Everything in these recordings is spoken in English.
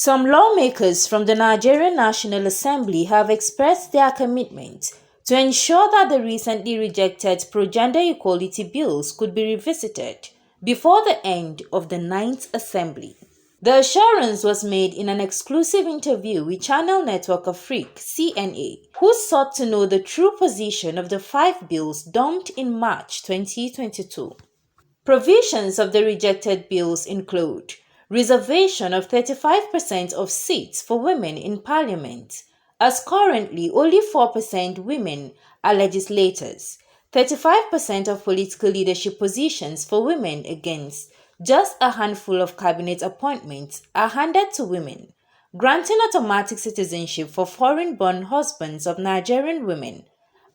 Some lawmakers from the Nigerian National Assembly have expressed their commitment to ensure that the recently rejected pro-gender equality bills could be revisited before the end of the Ninth Assembly. The assurance was made in an exclusive interview with Channel Network Afrique (CNA), who sought to know the true position of the 5 bills dumped in March 2022. Provisions of the rejected bills include reservation of 35% of seats for women in parliament, as currently only 4% women are legislators, 35% of political leadership positions for women against just a handful of cabinet appointments are handed to women, granting automatic citizenship for foreign-born husbands of Nigerian women,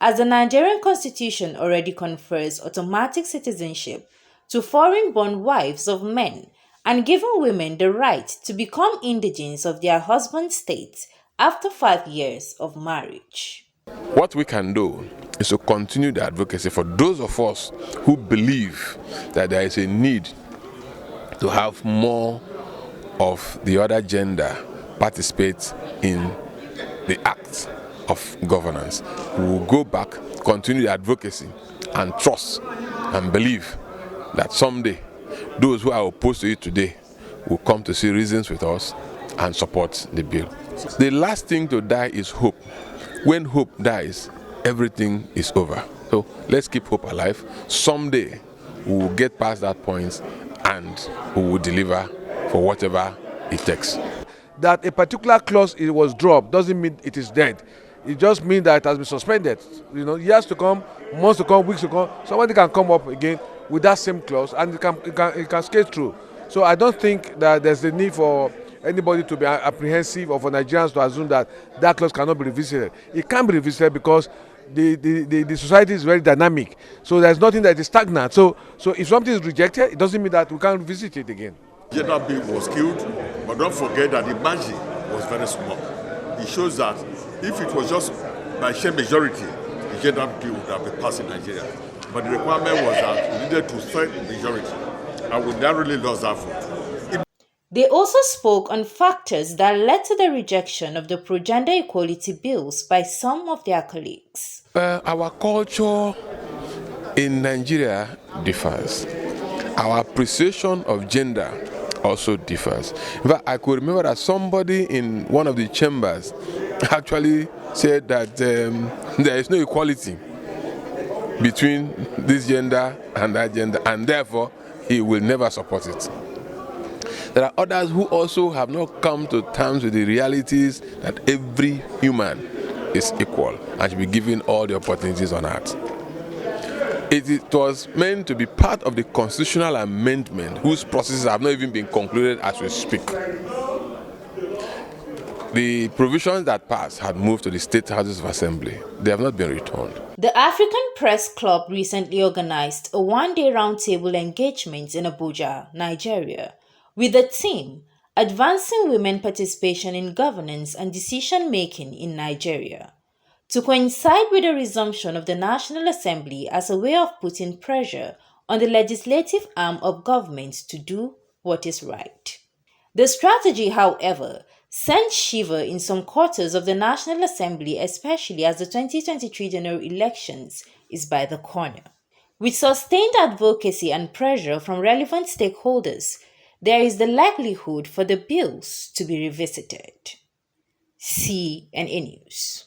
as the Nigerian constitution already confers automatic citizenship to foreign-born wives of men, and giving women the right to become indigenes of their husband's state after 5 years of marriage. What we can do is to continue the advocacy for those of us who believe that there is a need to have more of the other gender participate in the act of governance. We will go back, continue the advocacy, and trust and believe that someday those who are opposed to it today will come to see reasons with us and support the bill. The last thing to die is hope. When hope dies, everything is over. So let's keep hope alive. Someday we will get past that point and we will deliver for whatever it takes. That a particular clause it was dropped doesn't mean it is dead. It just means that it has been suspended. Years to come, months to come, weeks to come, somebody can come up again with that same clause and it can skate through. So I don't think that there's a need for anybody to be apprehensive or for Nigerians to assume that that clause cannot be revisited. It can be revisited because the society is very dynamic. So there's nothing that is stagnant. So if something is rejected, it doesn't mean that we can't revisit it again. The gender bill was killed, but don't forget that the margin was very small. It shows that if it was just by sheer majority, the gender bill would have been passed in Nigeria. But the requirement was that we needed to strengthen the majority, and we narrowly lost that vote. They also spoke on factors that led to the rejection of the pro-gender equality bills by some of their colleagues. Our culture in Nigeria differs. Our appreciation of gender also differs. In fact, I could remember that somebody in one of the chambers actually said that there is no equality between this gender and that gender, and therefore he will never support it. There are others who also have not come to terms with the realities that every human is equal and should be given all the opportunities on earth. It was meant to be part of the constitutional amendment whose processes have not even been concluded as we speak. The provisions that passed had moved to the State Houses of Assembly. They have not been returned. The African Press Club recently organized a one-day roundtable engagement in Abuja, Nigeria, with the theme Advancing Women Participation in Governance and Decision-Making in Nigeria, to coincide with the resumption of the National Assembly as a way of putting pressure on the legislative arm of government to do what is right. The strategy, however, sent shiver in some quarters of the National Assembly, especially as the 2023 general elections is by the corner. With sustained advocacy and pressure from relevant stakeholders, there is the likelihood for the bills to be revisited. CNA News.